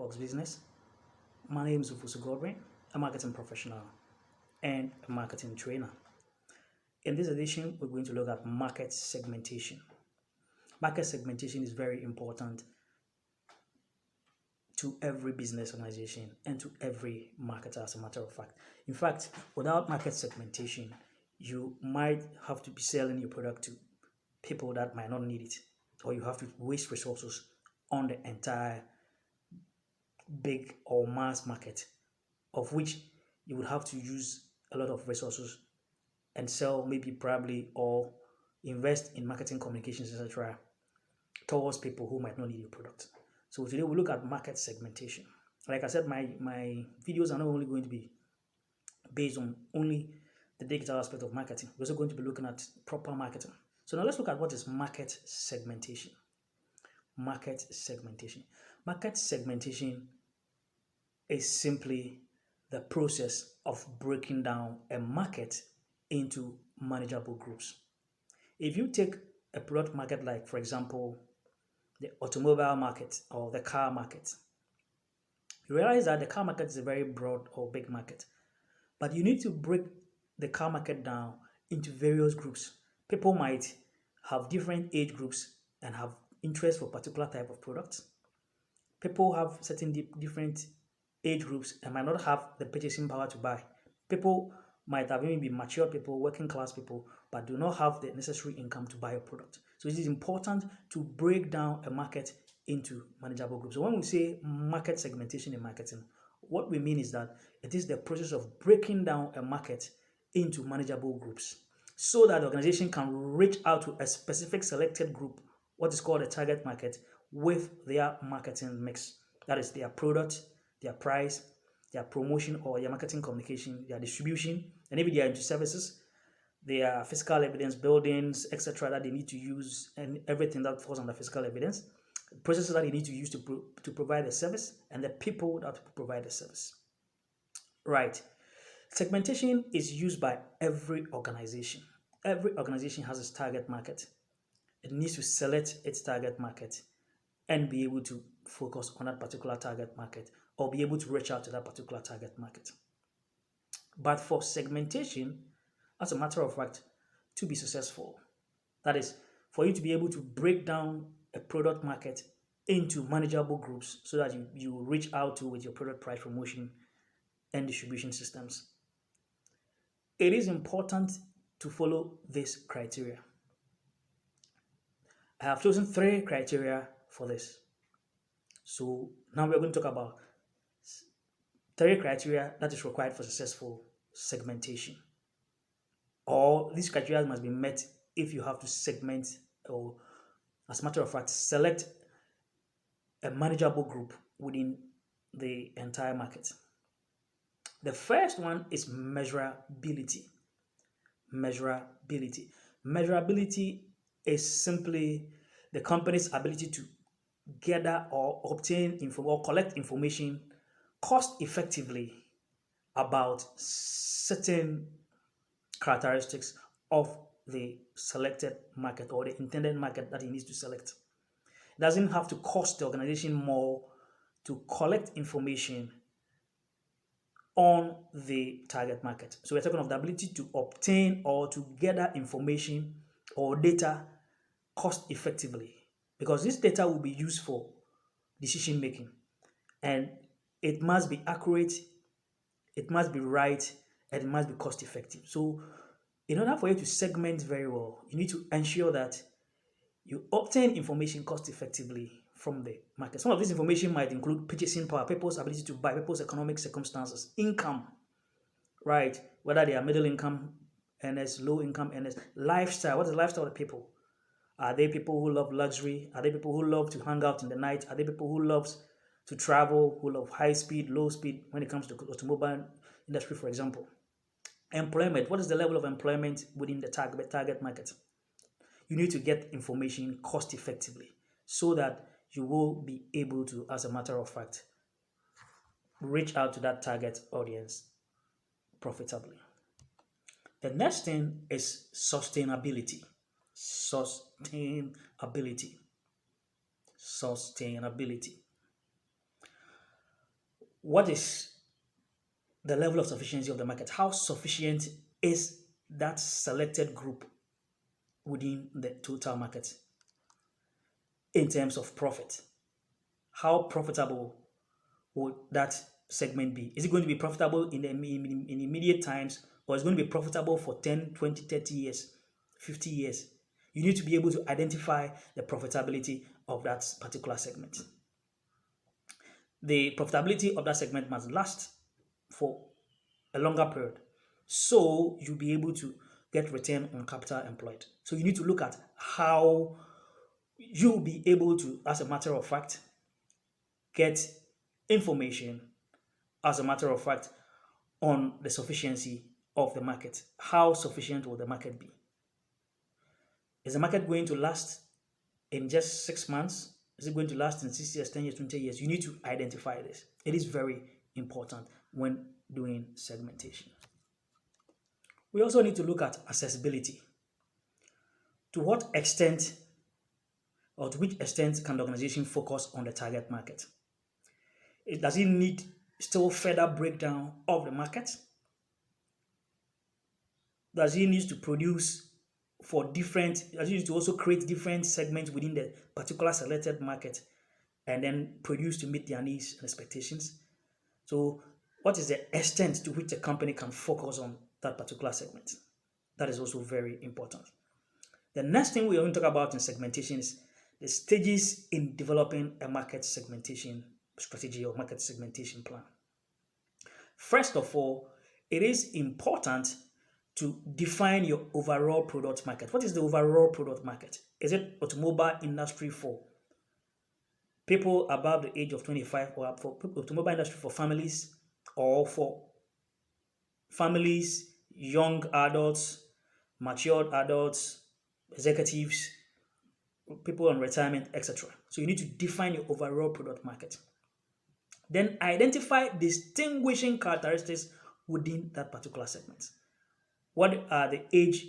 Box Business. My name is Ufusu Godwin, a marketing professional and a marketing trainer. In this edition, we're going to look at market segmentation. Market segmentation is very important to every business organization and to every marketer, as a matter of fact. In fact, without market segmentation, you might have to be selling your product to people that might not need it, or you have to waste resources on the entire big or mass market, of which you would have to use a lot of resources and sell maybe probably or invest in marketing communications, etc., towards people who might not need your product. So today we look at market segmentation. Like I said, my videos are not only going to be based on only the digital aspect of marketing. We're also going to be looking at proper marketing. So now let's look at what is market segmentation. Market segmentation. Market segmentation is simply the process of breaking down a market into manageable groups. If you take a product market like, for example, the automobile market or the car market, you realize that the car market is a very broad or big market, but you need to break the car market down into various groups. People might have different age groups and have interest for particular type of products. People have certain different age groups and might not have the purchasing power to buy. People might have even been mature people, working class people, but do not have the necessary income to buy a product. So it is important to break down a market into manageable groups. So when we say market segmentation in marketing, what we mean is that it is the process of breaking down a market into manageable groups so that the organization can reach out to a specific selected group, what is called a target market, with their marketing mix. That is their product, their price, their promotion or their marketing communication, their distribution, and if they are into services, their physical evidence, buildings, etc., that they need to use, and everything that falls under physical evidence, processes that they need to use to provide the service, and the people that provide the service. Right. Segmentation is used by every organization. Every organization has its target market. It needs to select its target market and be able to focus on that particular target market or be able to reach out to that particular target market. But for segmentation, as a matter of fact, to be successful, that is, for you to be able to break down a product market into manageable groups so that you reach out to with your product price promotion and distribution systems, it is important to follow this criteria. I have chosen 3 criteria for this. So now we're going to talk about 3 criteria that is required for successful segmentation. Or these criteria must be met if you have to segment or, as a matter of fact, select a manageable group within the entire market. The first one is measurability. Measurability. Measurability is simply the company's ability to gather or obtain or collect information cost effectively about certain characteristics of the selected market or the intended market that it needs to select. It doesn't have to cost the organization more to collect information on the target market. So we're talking of the ability to obtain or to gather information or data cost effectively, because this data will be used for decision making, and it must be accurate, it must be right, and it must be cost effective. So in order for you to segment very well, you need to ensure that you obtain information cost effectively from the market. Some of this information might include purchasing power, people's ability to buy, people's economic circumstances, income, right? Whether they are middle income earners, low income earners, lifestyle. What is the lifestyle of the people? Are they people who love luxury? Are they people who love to hang out in the night? Are they people who love to travel, who love high speed, low speed when it comes to automobile industry, for example? Employment. What is the level of employment within the target market? You need to get information cost effectively so that you will be able to, as a matter of fact, reach out to that target audience profitably. The next thing is sustainability. Sustainability. what is the level of sufficiency of the market? How sufficient is that selected group within the total market in terms of profit? How profitable would that segment be? Is it going to be profitable in the immediate times, or is it going to be profitable for 10, 20, 30 years, 50 years? You need to be able to identify the profitability of that particular segment. The profitability of that segment must last for a longer period, so you'll be able to get return on capital employed. So you need to look at how you'll be able to, as a matter of fact, get information, as a matter of fact, on the sufficiency of the market. How sufficient will the market be? Is the market going to last in just 6 months? Is it going to last in 6 years, 10 years, 20 years? You need to identify this. It is very important when doing segmentation. We also need to look at accessibility. To what extent, or to which extent, can the organization focus on the target market? Does it need still further breakdown of the market? Does it need to produce for different, does it need to also create different segments within the particular selected market and then produce to meet their needs and expectations? So what is the extent to which a company can focus on that particular segment? That is also very important. The next thing we are going to talk about in segmentation is the stages in developing a market segmentation strategy or market segmentation plan. First of all, it is important to define your overall product market. What is the overall product market? Is it automobile industry for people above the age of 25, or for automobile industry for families, or for families, young adults, matured adults, executives, people on retirement, etc. So you need to define your overall product market. Then identify distinguishing characteristics within that particular segment. What are the age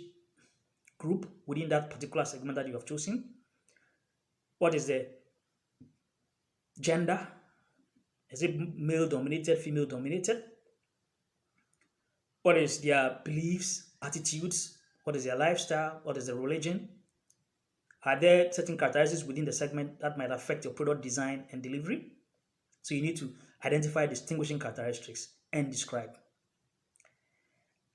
group within that particular segment that you have chosen? What is the gender? Is it male dominated, female dominated? What is their beliefs, attitudes? What is their lifestyle? What is their religion? Are there certain characteristics within the segment that might affect your product design and delivery? So you need to identify distinguishing characteristics and describe.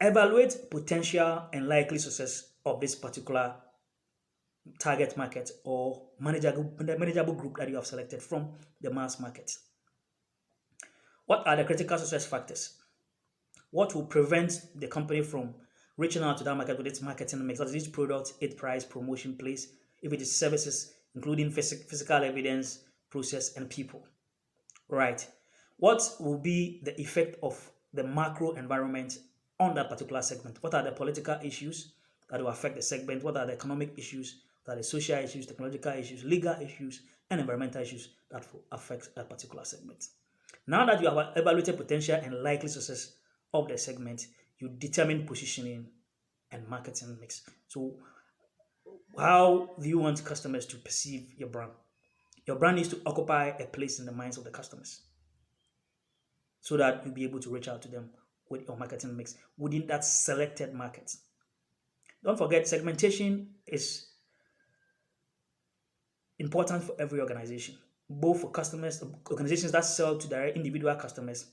Evaluate potential and likely success of this particular target market or manageable group that you have selected from the mass market. What are the critical success factors? What will prevent the company from reaching out to that market with its marketing mix? What is its product, its price, promotion, place? If it is services, including physical evidence, process, and people. Right. What will be the effect of the macro environment on that particular segment? What are the political issues that will affect the segment? What are the economic issues? What are the social issues, technological issues, legal issues, and environmental issues that will affect that particular segment? Now that you have evaluated potential and likely success of the segment, you determine positioning and marketing mix. So how do you want customers to perceive your brand? Your brand needs to occupy a place in the minds of the customers so that you'll be able to reach out to them with your marketing mix within that selected market. Don't forget, segmentation is important for every organization, both for customers, organizations that sell to their individual customers,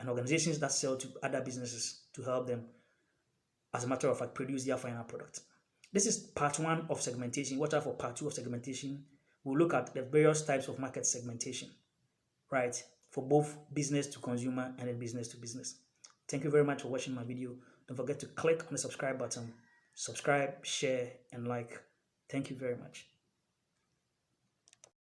and organizations that sell to other businesses to help them, as a matter of fact, produce their final product. This is part 1 of segmentation. Watch out for part 2 of segmentation. We'll look at the various types of market segmentation, right, for both business to consumer and then business to business. Thank you very much for watching my video. Don't forget to click on the subscribe button, subscribe, share, and like. Thank you very much.